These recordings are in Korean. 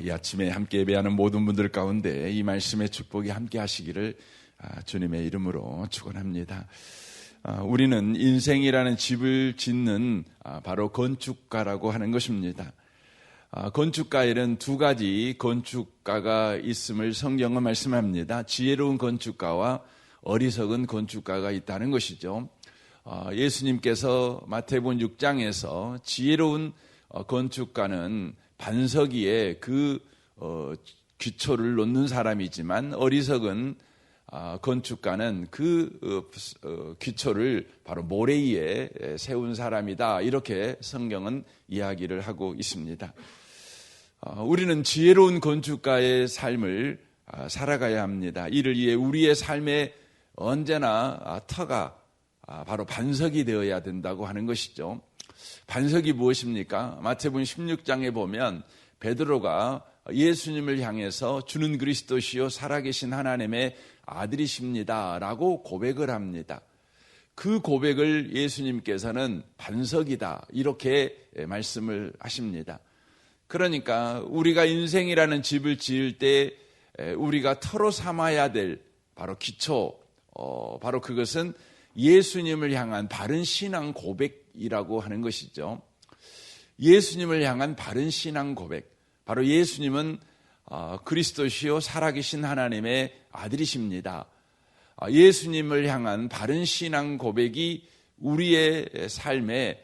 이 아침에 함께 예배하는 모든 분들 가운데 이 말씀의 축복이 함께 하시기를 주님의 이름으로 축원합니다. 우리는 인생이라는 집을 짓는 바로 건축가라고 하는 것입니다. 건축가에는 두 가지 건축가가 있음을 성경은 말씀합니다. 지혜로운 건축가와 어리석은 건축가가 있다는 것이죠. 예수님께서 마태복음 6장에서 지혜로운 건축가는 반석 위에 그 기초를 놓는 사람이지만 어리석은 건축가는 그 기초를 바로 모래 위에 세운 사람이다. 이렇게 성경은 이야기를 하고 있습니다. 우리는 지혜로운 건축가의 삶을 살아가야 합니다. 이를 위해 우리의 삶에 언제나 터가 바로 반석이 되어야 된다고 하는 것이죠. 반석이 무엇입니까? 마태복음 16장에 보면 베드로가 예수님을 향해서 주는 그리스도시요 살아계신 하나님의 아들이십니다 라고 고백을 합니다. 그 고백을 예수님께서는 반석이다 이렇게 말씀을 하십니다. 그러니까 우리가 인생이라는 집을 지을 때 우리가 터로 삼아야 될 바로 기초, 바로 그것은 예수님을 향한 바른 신앙 고백이라고 하는 것이죠. 예수님을 향한 바른 신앙 고백. 바로 예수님은 그리스도시요 살아계신 하나님의 아들이십니다. 예수님을 향한 바른 신앙 고백이 우리의 삶의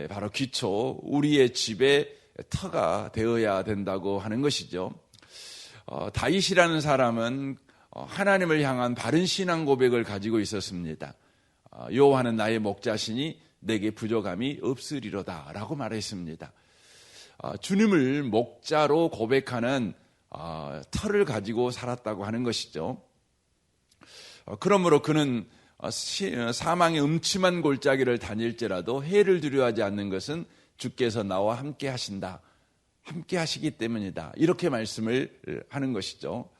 바로 기초, 우리의 집의 터가 되어야 된다고 하는 것이죠. 다윗이라는 사람은 하나님을 향한 바른 신앙 고백을 가지고 있었습니다. 여호와는 나의 목자시니 내게 부족함이 없으리로다 라고 말했습니다. 주님을 목자로 고백하는 터를 가지고 살았다고 하는 것이죠. 그러므로 그는 사망의 음침한 골짜기를 다닐지라도 해를 두려워하지 않는 것은 주께서 나와 함께 하신다. 함께 하시기 때문이다. 이렇게 말씀을 하는 것이죠.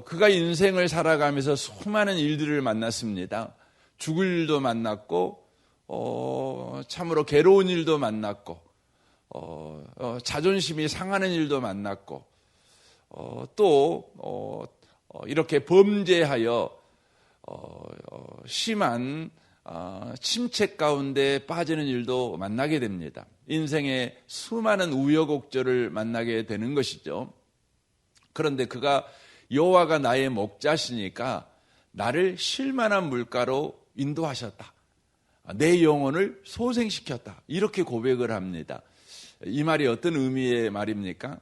그가 인생을 살아가면서 수많은 일들을 만났습니다. 죽을 일도 만났고 참으로 괴로운 일도 만났고 자존심이 상하는 일도 만났고 또 이렇게 범죄하여 심한 침체 가운데 빠지는 일도 만나게 됩니다. 인생에 수많은 우여곡절을 만나게 되는 것이죠. 그런데 그가 여호와가 나의 목자시니까 나를 쉴만한 물가로 인도하셨다. 내 영혼을 소생시켰다. 이렇게 고백을 합니다. 이 말이 어떤 의미의 말입니까?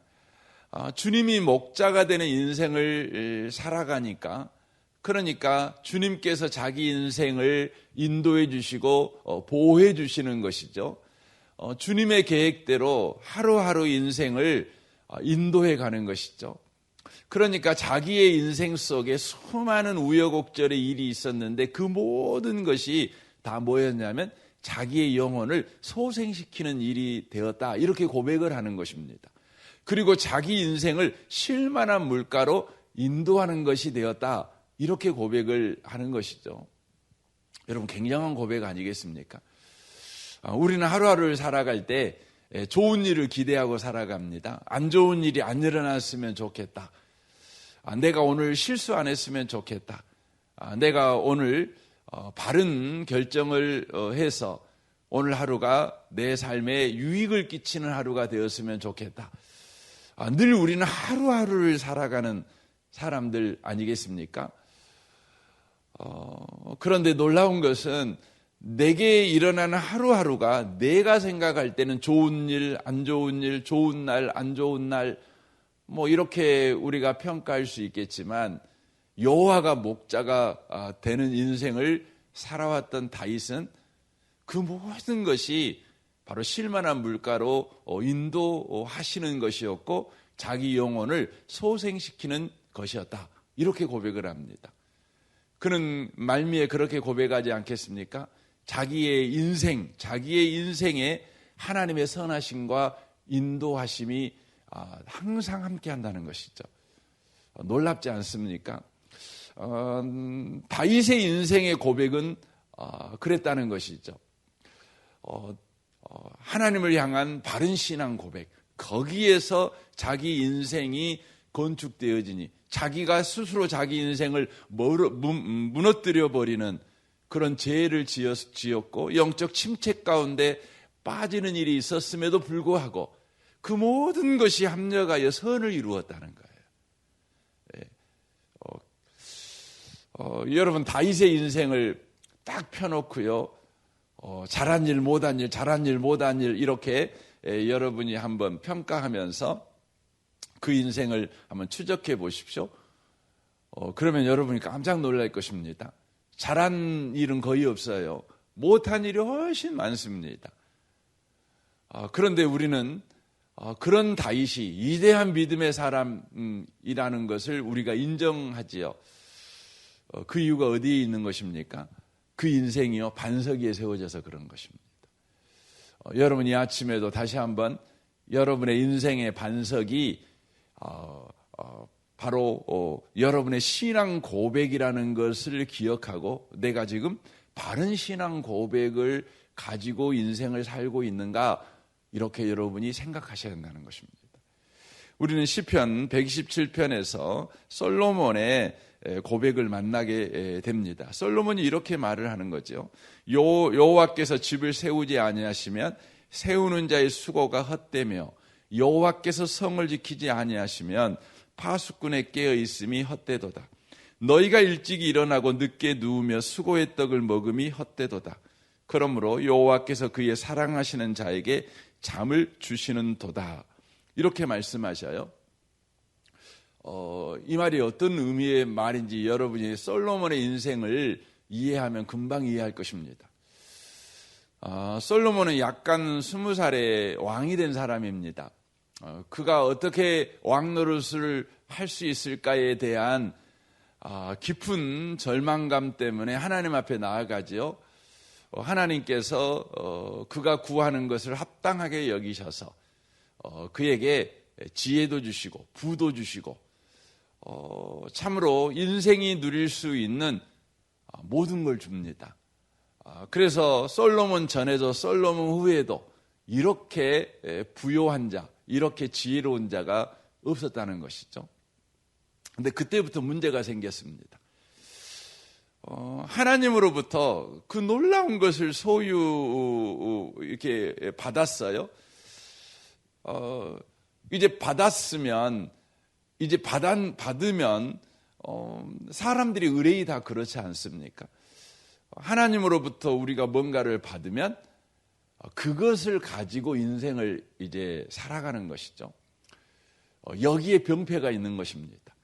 주님이 목자가 되는 인생을 살아가니까 그러니까 주님께서 자기 인생을 인도해 주시고 보호해 주시는 것이죠. 주님의 계획대로 하루하루 인생을 인도해 가는 것이죠. 그러니까 자기의 인생 속에 수많은 우여곡절의 일이 있었는데 그 모든 것이 다 뭐였냐면 자기의 영혼을 소생시키는 일이 되었다. 이렇게 고백을 하는 것입니다. 그리고 자기 인생을 쉴만한 물가로 인도하는 것이 되었다. 이렇게 고백을 하는 것이죠. 여러분 굉장한 고백 아니겠습니까? 우리는 하루하루를 살아갈 때 좋은 일을 기대하고 살아갑니다. 안 좋은 일이 안 일어났으면 좋겠다. 내가 오늘 실수 안 했으면 좋겠다. 내가 오늘 바른 결정을 해서 오늘 하루가 내 삶에 유익을 끼치는 하루가 되었으면 좋겠다. 늘 우리는 하루하루를 살아가는 사람들 아니겠습니까? 그런데 놀라운 것은 내게 일어나는 하루하루가 내가 생각할 때는 좋은 일, 안 좋은 일, 좋은 날, 안 좋은 날 이렇게 우리가 평가할 수 있겠지만 여호와가 목자가 되는 인생을 살아왔던 다윗은 그 모든 것이 바로 쉴만한 물가로 인도하시는 것이었고 자기 영혼을 소생시키는 것이었다. 이렇게 고백을 합니다. 그는 말미에 그렇게 고백하지 않겠습니까? 자기의 인생에 하나님의 선하심과 인도하심이 항상 함께 한다는 것이죠. 놀랍지 않습니까? 다윗의 인생의 고백은 그랬다는 것이죠. 하나님을 향한 바른 신앙 고백, 거기에서 자기 인생이 건축되어지니 자기가 스스로 자기 인생을 무너뜨려 버리는 그런 죄를 지었고 영적 침체 가운데 빠지는 일이 있었음에도 불구하고 그 모든 것이 합력하여 선을 이루었다는 거예요. 여러분 다윗의 인생을 딱 펴놓고요. 잘한 일 못한 일 잘한 일 못한 일 이렇게 여러분이 한번 평가하면서 그 인생을 한번 추적해 보십시오. 그러면 여러분이 깜짝 놀랄 것입니다. 잘한 일은 거의 없어요. 못한 일이 훨씬 많습니다. 그런데 우리는 그런 다윗이 위대한 믿음의 사람이라는 것을 우리가 인정하지요. 그 이유가 어디에 있는 것입니까? 그 인생이요 반석 위에 세워져서 그런 것입니다. 여러분 이 아침에도 다시 한번 여러분의 인생의 반석이 바로 여러분의 신앙 고백이라는 것을 기억하고 내가 지금 바른 신앙 고백을 가지고 인생을 살고 있는가 이렇게 여러분이 생각하셔야 한다는 것입니다. 우리는 시편 127편에서 솔로몬의 고백을 만나게 됩니다. 솔로몬이 이렇게 말을 하는 거죠. 여호와께서 집을 세우지 아니하시면 세우는 자의 수고가 헛되며 여호와께서 성을 지키지 아니하시면 파수꾼의 깨어 있음이 헛되도다. 너희가 일찍 일어나고 늦게 누우며 수고의 떡을 먹음이 헛되도다. 그러므로 여호와께서 그의 사랑하시는 자에게 잠을 주시는 도다. 이렇게 말씀하셔요. 이 말이 어떤 의미의 말인지 여러분이 솔로몬의 인생을 이해하면 금방 이해할 것입니다. 솔로몬은 약간 20살에 왕이 된 사람입니다. 그가 어떻게 왕 노릇을 할 수 있을까에 대한 깊은 절망감 때문에 하나님 앞에 나아가지요. 하나님께서 그가 구하는 것을 합당하게 여기셔서 그에게 지혜도 주시고 부도 주시고 참으로 인생이 누릴 수 있는 모든 걸 줍니다. 그래서 솔로몬 전에도 솔로몬 후에도 이렇게 부요한 자, 이렇게 지혜로운 자가 없었다는 것이죠. 근데 그때부터 문제가 생겼습니다. 하나님으로부터 그 놀라운 것을 소유 이렇게 받았어요. 이제 받았으면 이제 받으면 사람들이 의뢰이 다 그렇지 않습니까? 하나님으로부터 우리가 뭔가를 받으면 그것을 가지고 인생을 이제 살아가는 것이죠. 여기에 병폐가 있는 것입니다.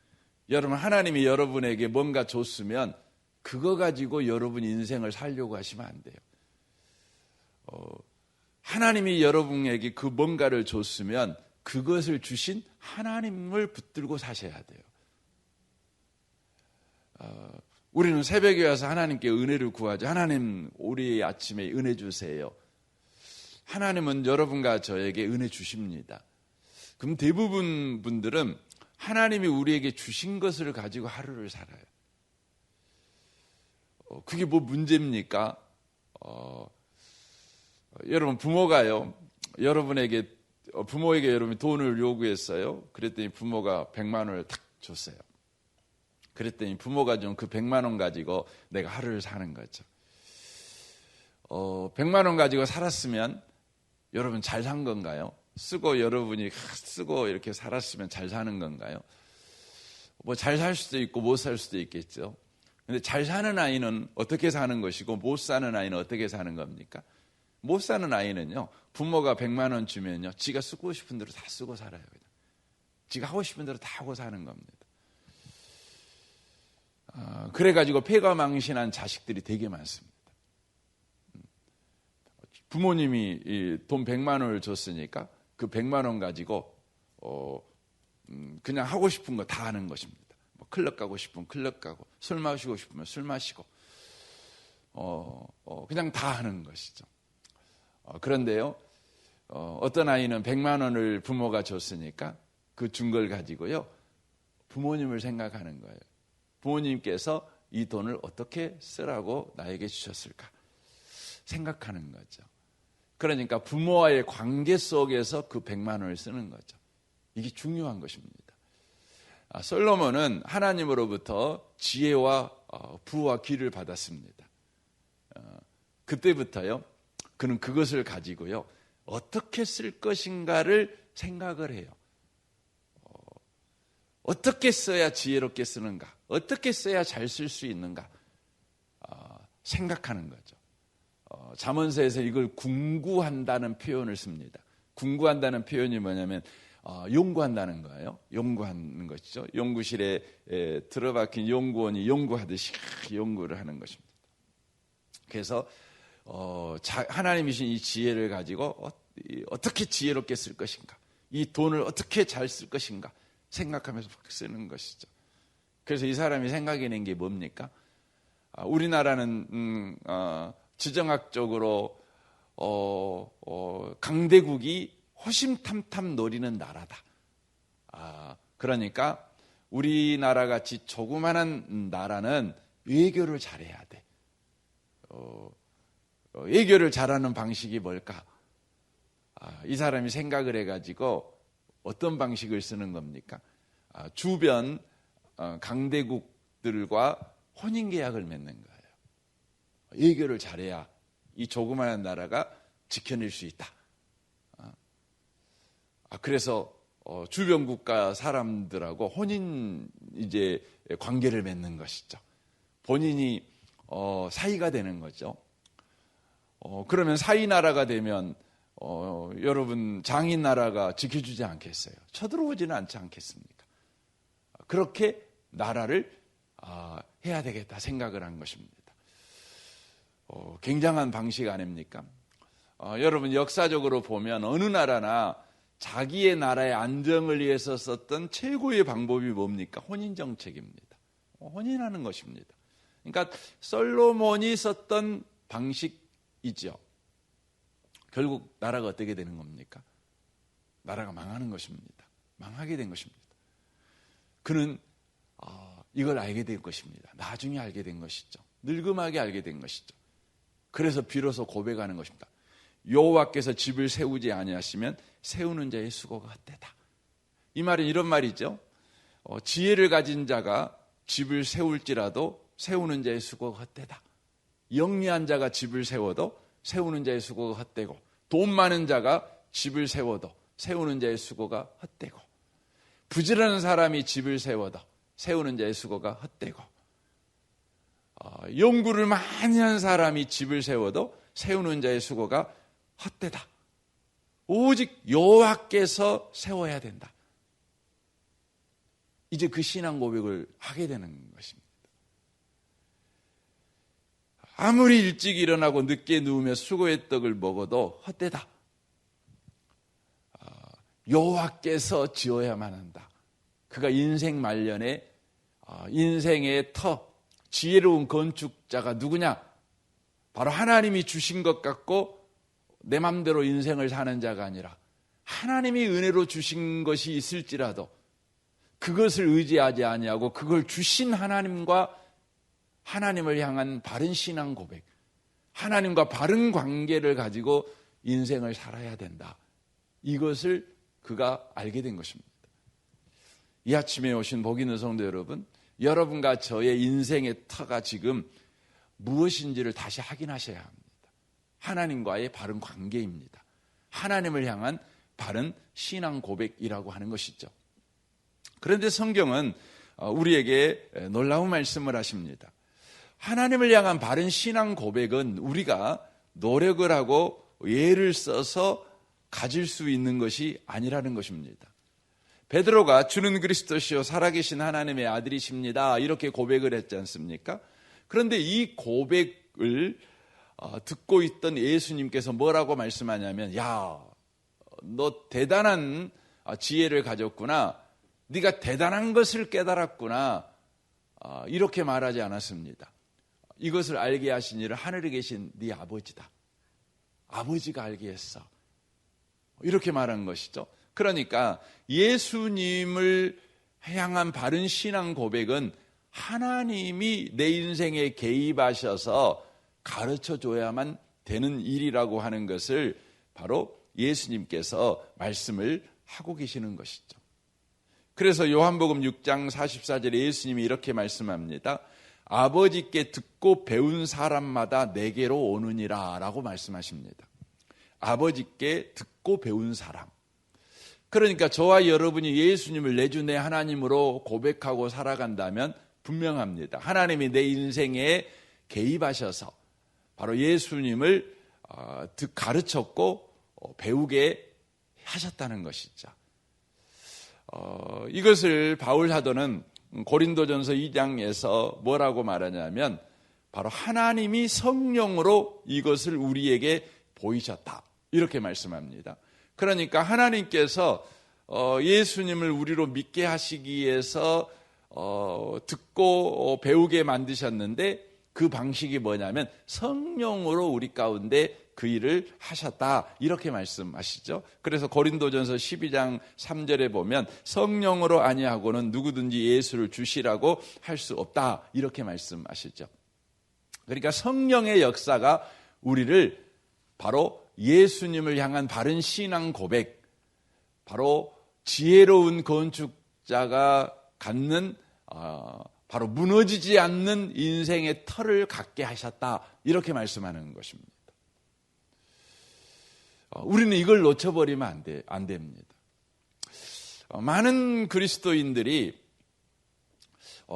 여러분 하나님이 여러분에게 뭔가 줬으면 그거 가지고 여러분 인생을 살려고 하시면 안 돼요. 하나님이 여러분에게 그 뭔가를 줬으면 그것을 주신 하나님을 붙들고 사셔야 돼요. 우리는 새벽에 와서 하나님께 은혜를 구하죠. 하나님 우리 아침에 은혜 주세요. 하나님은 여러분과 저에게 은혜 주십니다. 그럼 대부분 분들은 하나님이 우리에게 주신 것을 가지고 하루를 살아요. 그게 뭐 문제입니까? 여러분 부모가요. 부모에게 여러분이 돈을 요구했어요. 그랬더니 부모가 100만 원을 탁 줬어요. 그랬더니 부모가 좀 그 100만 원 가지고 내가 하루를 사는 거죠. 100만 원 가지고 살았으면 여러분 잘 산 건가요? 여러분이 쓰고 이렇게 살았으면 잘 사는 건가요? 뭐 잘 살 수도 있고 못 살 수도 있겠죠. 근데 잘 사는 아이는 어떻게 사는 것이고 못 사는 아이는 어떻게 사는 겁니까? 못 사는 아이는요, 부모가 100만 원 주면요, 지가 쓰고 싶은 대로 다 쓰고 살아요. 그냥. 지가 하고 싶은 대로 다 하고 사는 겁니다. 그래가지고 폐가망신한 자식들이 되게 많습니다. 부모님이 돈 100만 원을 줬으니까 그 100만 원 가지고 그냥 하고 싶은 거 다 하는 것입니다. 뭐 클럽 가고 싶으면 클럽 가고, 술 마시고 싶으면 술 마시고, 그냥 다 하는 것이죠. 그런데요, 어떤 아이는 100만 원을 부모가 줬으니까 그 준 걸 가지고요, 부모님을 생각하는 거예요. 부모님께서 이 돈을 어떻게 쓰라고 나에게 주셨을까 생각하는 거죠. 그러니까 부모와의 관계 속에서 그 100만 원을 쓰는 거죠. 이게 중요한 것입니다. 솔로몬은 하나님으로부터 지혜와 부와 귀를 받았습니다. 그때부터요, 그는 그것을 가지고요, 어떻게 쓸 것인가를 생각을 해요. 어떻게 써야 지혜롭게 쓰는가, 어떻게 써야 잘 쓸 수 있는가 생각하는 거죠. 잠언서에서 이걸 궁구한다는 표현을 씁니다. 궁구한다는 표현이 뭐냐면 연구한다는 거예요. 연구하는 것이죠. 연구실에 들어박힌 연구원이 연구하듯이 연구를 하는 것입니다. 그래서 하나님이신 이 지혜를 가지고 어떻게 지혜롭게 쓸 것인가, 이 돈을 어떻게 잘 쓸 것인가 생각하면서 쓰는 것이죠. 그래서 이 사람이 생각해낸 게 뭡니까? 우리나라는 지정학적으로 강대국이 호심탐탐 노리는 나라다. 그러니까 우리나라 같이 조그마한 나라는 외교를 잘해야 돼. 외교를 잘하는 방식이 뭘까? 이 사람이 생각을 해가지고 어떤 방식을 쓰는 겁니까? 주변 강대국들과 혼인계약을 맺는 거예요. 외교를 잘해야 이 조그마한 나라가 지켜낼 수 있다. 그래서 주변 국가 사람들하고 혼인 관계를 맺는 것이죠. 본인이 사이가 되는 거죠. 그러면 사이 나라가 되면 여러분 장인 나라가 지켜주지 않겠어요? 쳐들어오지는 않지 않겠습니까? 그렇게 나라를 해야 되겠다 생각을 한 것입니다. 굉장한 방식 아닙니까? 여러분 역사적으로 보면 어느 나라나 자기의 나라의 안정을 위해서 썼던 최고의 방법이 뭡니까? 혼인 정책입니다. 혼인하는 것입니다. 그러니까 솔로몬이 썼던 방식이죠. 결국 나라가 어떻게 되는 겁니까? 나라가 망하는 것입니다. 망하게 된 것입니다. 그는 이걸 알게 된 것입니다. 나중에 알게 된 것이죠. 늙음하게 알게 된 것이죠. 그래서 비로소 고백하는 것입니다. 여호와께서 집을 세우지 아니하시면 세우는 자의 수고가 헛되다. 이 말은 이런 말이죠. 지혜를 가진 자가 집을 세울지라도 세우는 자의 수고가 헛되다. 영리한 자가 집을 세워도 세우는 자의 수고가 헛되고, 돈 많은 자가 집을 세워도 세우는 자의 수고가 헛되고, 부지런한 사람이 집을 세워도 세우는 자의 수고가 헛되고, 연구를 많이 한 사람이 집을 세워도 세우는 자의 수고가 헛되다. 오직 여호와께서 세워야 된다. 이제 그 신앙 고백을 하게 되는 것입니다. 아무리 일찍 일어나고 늦게 누우며 수고의 떡을 먹어도 헛되다. 여호와께서 지어야만 한다. 그가 인생 말년에 인생의 터, 지혜로운 건축자가 누구냐? 바로 하나님이 주신 것 같고 내 맘대로 인생을 사는 자가 아니라 하나님이 은혜로 주신 것이 있을지라도 그것을 의지하지 아니하고 그걸 주신 하나님과 하나님을 향한 바른 신앙 고백, 하나님과 바른 관계를 가지고 인생을 살아야 된다. 이것을 그가 알게 된 것입니다. 이 아침에 오신 복 있는 성도 여러분, 여러분과 저의 인생의 터가 지금 무엇인지를 다시 확인하셔야 합니다. 하나님과의 바른 관계입니다. 하나님을 향한 바른 신앙 고백이라고 하는 것이죠. 그런데 성경은 우리에게 놀라운 말씀을 하십니다. 하나님을 향한 바른 신앙 고백은 우리가 노력을 하고 예를 써서 가질 수 있는 것이 아니라는 것입니다. 베드로가 주는 그리스도시요 살아계신 하나님의 아들이십니다. 이렇게 고백을 했지 않습니까? 그런데 이 고백을 듣고 있던 예수님께서 뭐라고 말씀하냐면, 야, 너 대단한 지혜를 가졌구나. 네가 대단한 것을 깨달았구나. 이렇게 말하지 않았습니다. 이것을 알게 하신 이를 하늘에 계신 네 아버지다. 아버지가 알게 했어. 이렇게 말한 것이죠. 그러니까 예수님을 향한 바른 신앙 고백은 하나님이 내 인생에 개입하셔서 가르쳐줘야만 되는 일이라고 하는 것을 바로 예수님께서 말씀을 하고 계시는 것이죠. 그래서 요한복음 6장 44절에 예수님이 이렇게 말씀합니다. 아버지께 듣고 배운 사람마다 내게로 오느니라 라고 말씀하십니다. 아버지께 듣고 배운 사람. 그러니까 저와 여러분이 예수님을 내 주 내 하나님으로 고백하고 살아간다면 분명합니다. 하나님이 내 인생에 개입하셔서 바로 예수님을 가르쳤고 배우게 하셨다는 것이죠. 이것을 바울 사도는 고린도전서 2장에서 뭐라고 말하냐면 바로 하나님이 성령으로 이것을 우리에게 보이셨다 이렇게 말씀합니다. 그러니까 하나님께서 예수님을 우리로 믿게 하시기 위해서 듣고 배우게 만드셨는데 그 방식이 뭐냐면 성령으로 우리 가운데 그 일을 하셨다 이렇게 말씀하시죠. 그래서 고린도전서 12장 3절에 보면 성령으로 아니하고는 누구든지 예수를 주시라고 할 수 없다 이렇게 말씀하시죠. 그러니까 성령의 역사가 우리를 바로 예수님을 향한 바른 신앙 고백, 바로 지혜로운 건축자가 갖는 바로 무너지지 않는 인생의 터를 갖게 하셨다 이렇게 말씀하는 것입니다. 우리는 이걸 놓쳐버리면 안 됩니다. 많은 그리스도인들이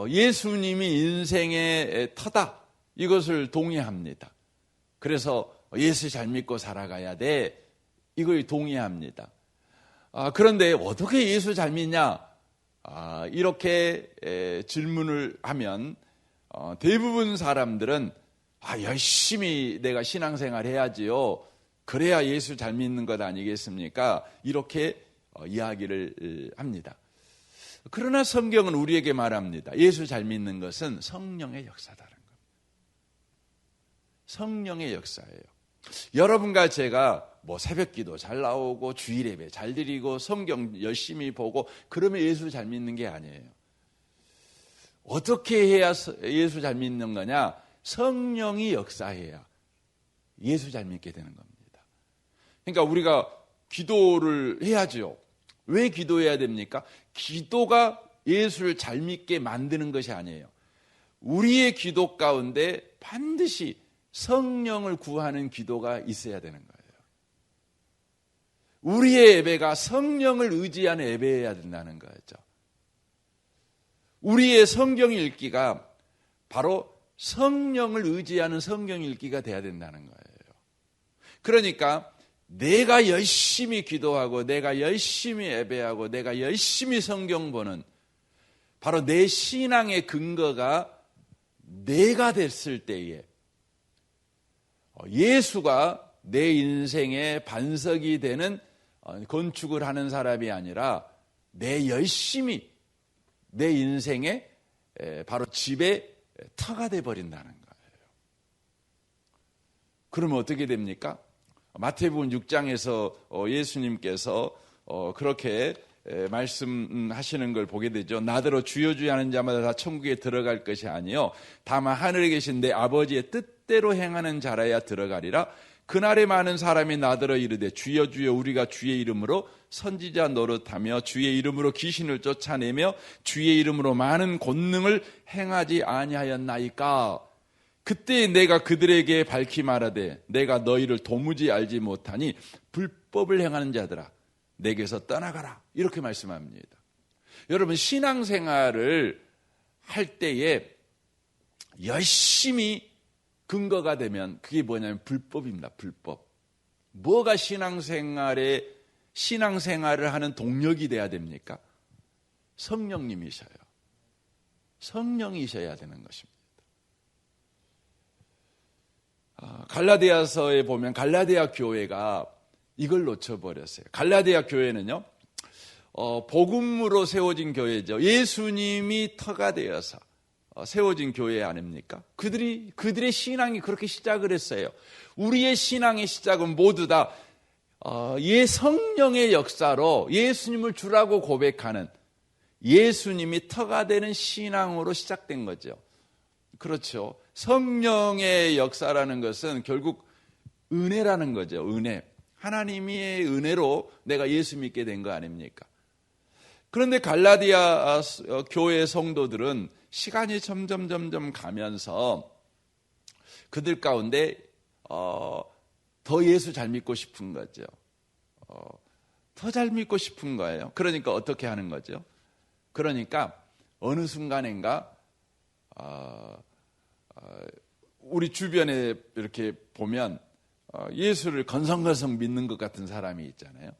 예수님이 인생의 터다 이것을 동의합니다. 그래서 예수 잘 믿고 살아가야 돼 이걸 동의합니다. 그런데 어떻게 예수 잘 믿냐 이렇게 질문을 하면 대부분 사람들은 열심히 내가 신앙생활 해야지요. 그래야 예수 잘 믿는 것 아니겠습니까? 이렇게 이야기를 합니다. 그러나 성경은 우리에게 말합니다. 예수 잘 믿는 것은 성령의 역사다라는 겁니다. 성령의 역사예요. 여러분과 제가 새벽기도 잘 나오고 주일 예배 잘 드리고 성경 열심히 보고 그러면 예수 잘 믿는 게 아니에요. 어떻게 해야 예수 잘 믿는 거냐? 성령이 역사해야 예수 잘 믿게 되는 겁니다. 그러니까 우리가 기도를 해야죠. 왜 기도해야 됩니까? 기도가 예수를 잘 믿게 만드는 것이 아니에요. 우리의 기도 가운데 반드시 성령을 구하는 기도가 있어야 되는 거예요. 우리의 예배가 성령을 의지하는 예배여야 된다는 거죠. 우리의 성경 읽기가 바로 성령을 의지하는 성경 읽기가 돼야 된다는 거예요. 그러니까 내가 열심히 기도하고 내가 열심히 예배하고 내가 열심히 성경 보는 바로 내 신앙의 근거가 내가 됐을 때에 예수가 내 인생의 반석이 되는 건축을 하는 사람이 아니라 내 열심히 내 인생의 바로 집의 터가 돼버린다는 거예요. 그러면 어떻게 됩니까? 마태복음 6장에서 예수님께서 그렇게 말씀하시는 걸 보게 되죠. 나더러 주여 주여 하는 자마다 다 천국에 들어갈 것이 아니요 다만 하늘에 계신 내 아버지의 뜻대로 행하는 자라야 들어가리라. 그날에 많은 사람이 나더러 이르되 주여 주여 우리가 주의 이름으로 선지자 노릇하며 주의 이름으로 귀신을 쫓아내며 주의 이름으로 많은 권능을 행하지 아니하였나이까. 그때 내가 그들에게 밝히 말하되 내가 너희를 도무지 알지 못하니 불법을 행하는 자들아 내게서 떠나가라 이렇게 말씀합니다. 여러분 신앙생활을 할 때에 열심히 근거가 되면 그게 뭐냐면 불법입니다. 불법. 뭐가 신앙생활을 하는 동력이 돼야 됩니까? 성령님이셔요. 성령이셔야 되는 것입니다. 갈라디아서에 보면 갈라디아 교회가 이걸 놓쳐버렸어요. 갈라디아 교회는요, 복음으로 세워진 교회죠. 예수님이 터가 되어서 세워진 교회 아닙니까? 그들의 신앙이 그렇게 시작을 했어요. 우리의 신앙의 시작은 모두 다 성령의 역사로 예수님을 주라고 고백하는 예수님이 터가 되는 신앙으로 시작된 거죠. 그렇죠. 성령의 역사라는 것은 결국 은혜라는 거죠. 은혜. 하나님의 은혜로 내가 예수 믿게 된 거 아닙니까? 그런데 갈라디아 교회 성도들은 시간이 점점 가면서 그들 가운데 더 예수 잘 믿고 싶은 거죠. 더 잘 믿고 싶은 거예요. 그러니까 어떻게 하는 거죠? 그러니까 어느 순간인가 우리 주변에 이렇게 보면 예수를 건성건성 믿는 것 같은 사람이 있잖아요.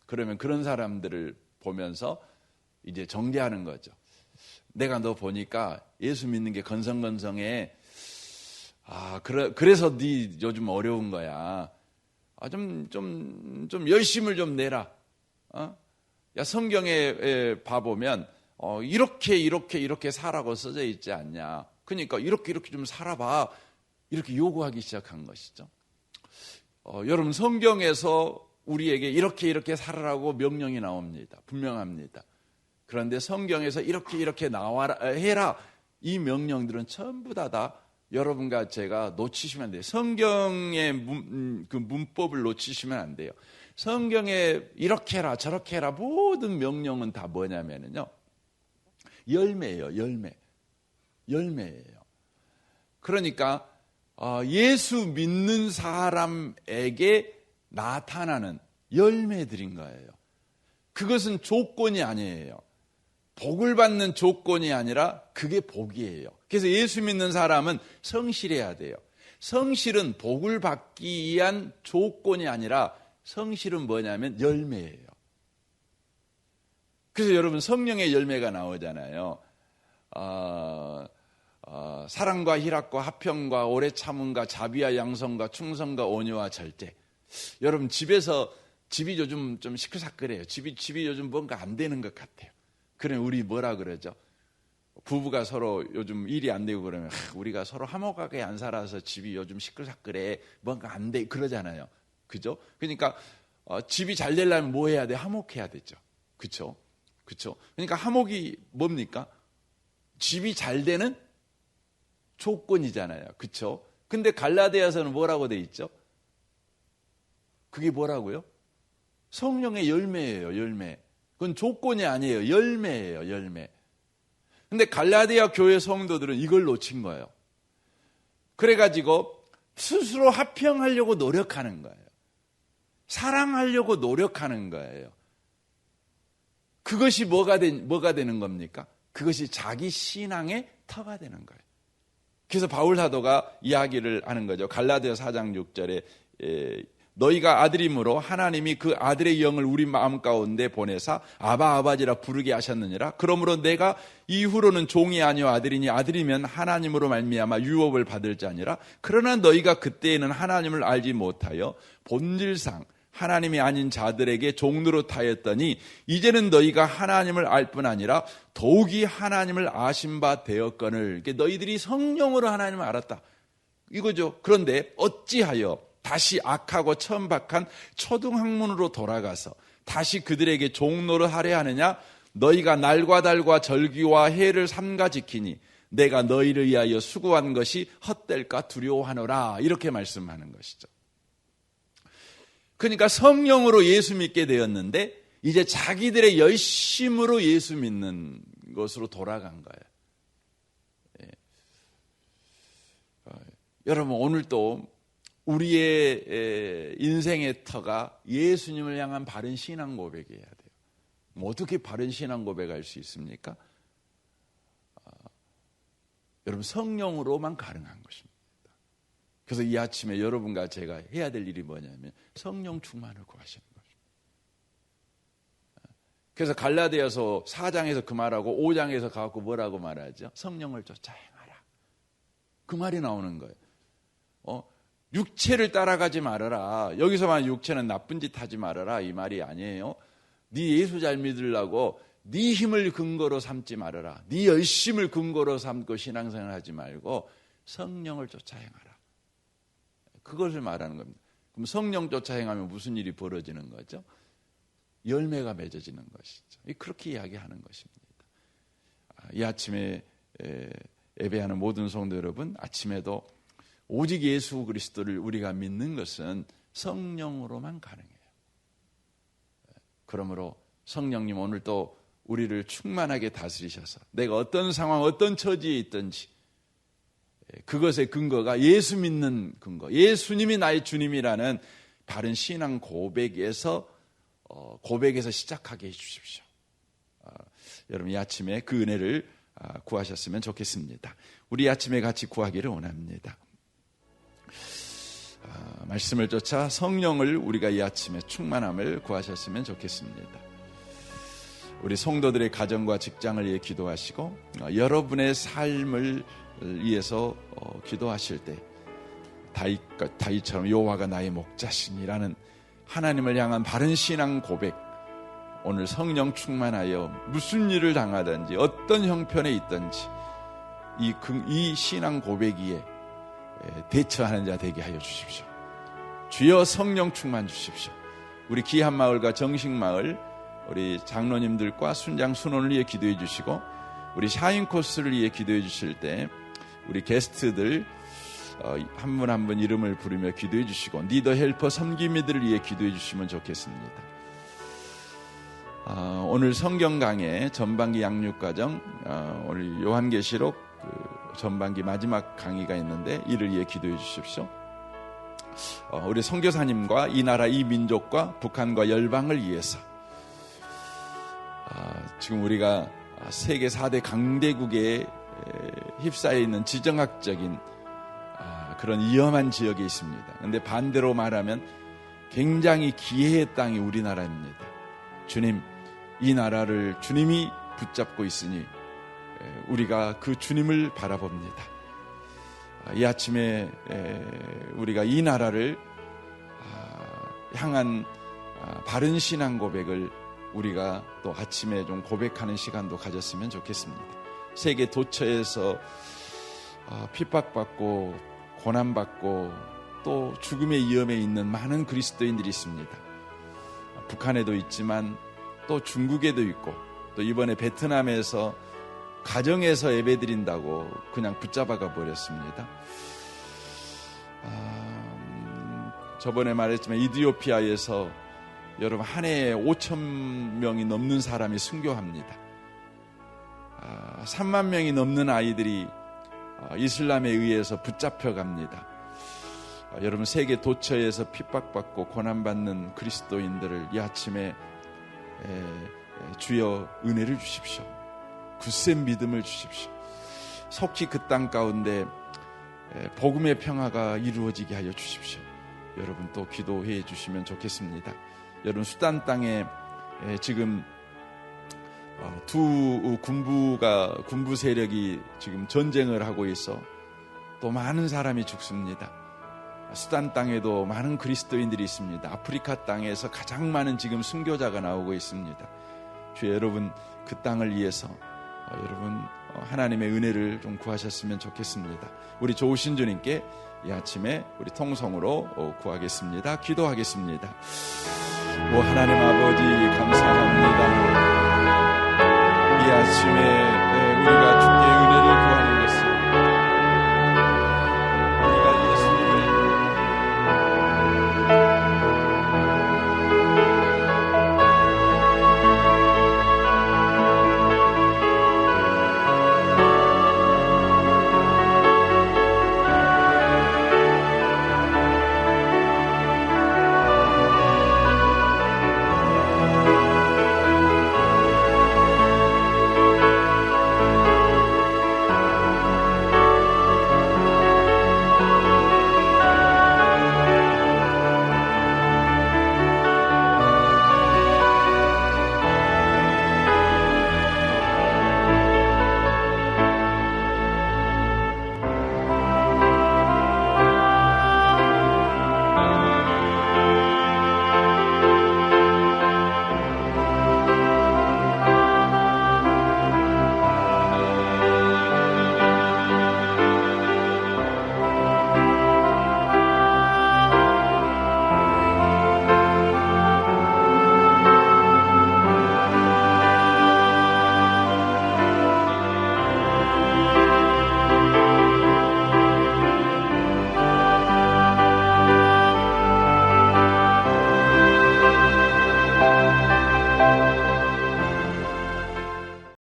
그러면 그런 사람들을 보면서 이제 정죄하는 거죠. 내가 너 보니까 예수 믿는 게 건성건성해. 그래서 네 요즘 어려운 거야. 좀 열심을 좀 내라. 야, 성경에 봐보면 이렇게 살라고 써져 있지 않냐. 그러니까 이렇게 좀 살아봐. 이렇게 요구하기 시작한 것이죠. 여러분, 성경에서 우리에게 이렇게 살아라고 명령이 나옵니다. 분명합니다. 그런데 성경에서 이렇게 나와라 해라, 이 명령들은 전부 다 여러분과 제가 놓치시면 안 돼요. 성경의 그 문법을 놓치시면 안 돼요. 성경에 이렇게 해라 저렇게 해라 모든 명령은 다 뭐냐면요, 열매예요. 열매예요. 그러니까 예수 믿는 사람에게 나타나는 열매들인 거예요. 그것은 조건이 아니에요. 복을 받는 조건이 아니라 그게 복이에요. 그래서 예수 믿는 사람은 성실해야 돼요. 성실은 복을 받기 위한 조건이 아니라 성실은 뭐냐면 열매예요. 그래서 여러분, 성령의 열매가 나오잖아요. 사랑과 희락과 화평과 오래 참음과 자비와 양성과 충성과 온유와 절제. 여러분, 집이 요즘 좀 시끌시끌해요. 집이 요즘 뭔가 안 되는 것 같아요. 그래, 우리 뭐라 그러죠? 부부가 서로 요즘 일이 안 되고 그러면 우리가 서로 화목하게 안 살아서 집이 요즘 시끌시끌해, 뭔가 안 돼, 그러잖아요. 그죠? 그러니까 집이 잘 되려면 뭐 해야 돼? 화목해야 되죠. 그렇죠? 그러니까 화목이 뭡니까? 집이 잘 되는 조건이잖아요. 그렇죠? 근데 갈라디아서는 뭐라고 돼 있죠? 그게 뭐라고요? 성령의 열매예요. 열매. 그건 조건이 아니에요. 열매예요. 열매. 근데 갈라디아 교회 성도들은 이걸 놓친 거예요. 그래가지고 스스로 화평하려고 노력하는 거예요. 사랑하려고 노력하는 거예요. 그것이 뭐가 되는 겁니까? 그것이 자기 신앙의 터가 되는 거예요. 그래서 바울 사도가 이야기를 하는 거죠. 갈라디아 4장 6절에 너희가 아들임으로 하나님이 그 아들의 영을 우리 마음 가운데 보내사 아바 아버지라 부르게 하셨느니라. 그러므로 내가 이후로는 종이 아니요 아들이니 아들이면 하나님으로 말미암아 유업을 받을 자니라. 그러나 너희가 그때에는 하나님을 알지 못하여 본질상 하나님이 아닌 자들에게 종노릇 하였더니 이제는 너희가 하나님을 알 뿐 아니라 더욱이 하나님을 아신 바 되었거늘. 너희들이 성령으로 하나님을 알았다, 이거죠. 그런데 어찌하여 다시 악하고 천박한 초등학문으로 돌아가서 다시 그들에게 종노릇 하려 하느냐? 너희가 날과 달과 절기와 해를 삼가 지키니 내가 너희를 위하여 수고한 것이 헛될까 두려워하노라. 이렇게 말씀하는 것이죠. 그러니까 성령으로 예수 믿게 되었는데 이제 자기들의 열심으로 예수 믿는 것으로 돌아간 거예요. 여러분, 오늘 또 우리의 인생의 터가 예수님을 향한 바른 신앙 고백이어야 돼요. 어떻게 바른 신앙 고백할 수 있습니까? 여러분, 성령으로만 가능한 것입니다. 그래서 이 아침에 여러분과 제가 해야 될 일이 뭐냐면 성령 충만을 구하시는 것입니다. 그래서 갈라디아서 4장에서 그 말하고 5장에서 가고 뭐라고 말하죠? 성령을 쫓아 행하라. 그 말이 나오는 거예요. 육체를 따라가지 말아라. 여기서만 육체는 나쁜 짓 하지 말아라, 이 말이 아니에요. 네 예수 잘 믿으려고 네 힘을 근거로 삼지 말아라. 네 열심을 근거로 삼고 신앙생활 하지 말고 성령을 쫓아 행하라. 그것을 말하는 겁니다. 그럼 성령 쫓아 행하면 무슨 일이 벌어지는 거죠? 열매가 맺어지는 것이죠. 그렇게 이야기하는 것입니다. 이 아침에 예배하는 모든 성도 여러분, 아침에도 오직 예수 그리스도를 우리가 믿는 것은 성령으로만 가능해요. 그러므로 성령님, 오늘 또 우리를 충만하게 다스리셔서 내가 어떤 상황, 어떤 처지에 있든지 그것의 근거가 예수 믿는 근거, 예수님이 나의 주님이라는 바른 신앙 고백에서 시작하게 해주십시오. 여러분 이 아침에 그 은혜를 구하셨으면 좋겠습니다. 우리 아침에 같이 구하기를 원합니다. 말씀을 쫓아 성령을 우리가 이 아침에 충만함을 구하셨으면 좋겠습니다. 우리 성도들의 가정과 직장을 위해 기도하시고 여러분의 삶을 위해서 기도하실 때 다윗처럼 여호와가 나의 목자시니라는 하나님을 향한 바른 신앙 고백, 오늘 성령 충만하여 무슨 일을 당하든지 어떤 형편에 있든지 이 신앙 고백 위에 대처하는 자 되게 하여 주십시오. 주여 성령 충만 주십시오. 우리 기한마을과 정식마을 우리 장로님들과 순장 순원을 위해 기도해 주시고 우리 샤인 코스를 위해 기도해 주실 때 우리 게스트들 한 분 한 분 이름을 부르며 기도해 주시고 리더 헬퍼 섬김이들을 위해 기도해 주시면 좋겠습니다. 오늘 성경 강의 전반기 양육과정 오늘 요한계시록 전반기 마지막 강의가 있는데 이를 위해 기도해 주십시오. 우리 선교사님과 이 나라 이 민족과 북한과 열방을 위해서 지금 우리가 세계 4대 강대국에 휩싸여 있는 지정학적인 그런 위험한 지역에 있습니다. 그런데 반대로 말하면 굉장히 기회의 땅이 우리나라입니다. 주님, 이 나라를 주님이 붙잡고 있으니 우리가 그 주님을 바라봅니다. 이 아침에 우리가 이 나라를 향한 바른 신앙 고백을 우리가 또 아침에 좀 고백하는 시간도 가졌으면 좋겠습니다. 세계 도처에서 핍박받고 고난받고 또 죽음의 위험에 있는 많은 그리스도인들이 있습니다. 북한에도 있지만 또 중국에도 있고 또 이번에 베트남에서 가정에서 예배드린다고 그냥 붙잡아가 버렸습니다. 저번에 말했지만 이디오피아에서 여러분 한 해에 5천 명이 넘는 사람이 순교합니다. 3만 명이 넘는 아이들이 이슬람에 의해서 붙잡혀갑니다. 여러분 세계 도처에서 핍박받고 고난받는 그리스도인들을 이 아침에 주여 은혜를 주십시오. 굳센 믿음을 주십시오. 속히 그 땅 가운데 복음의 평화가 이루어지게 하여 주십시오. 여러분 또 기도해 주시면 좋겠습니다. 여러분 수단 땅에 지금 두 군부 세력이 지금 전쟁을 하고 있어 또 많은 사람이 죽습니다. 수단 땅에도 많은 그리스도인들이 있습니다. 아프리카 땅에서 가장 많은 지금 순교자가 나오고 있습니다. 주여 여러분 그 땅을 위해서 여러분 하나님의 은혜를 좀 구하셨으면 좋겠습니다. 우리 좋으신 주님께 이 아침에 우리 통성으로 구하겠습니다. 기도하겠습니다. 오 하나님 아버지 감사합니다. 이 아침에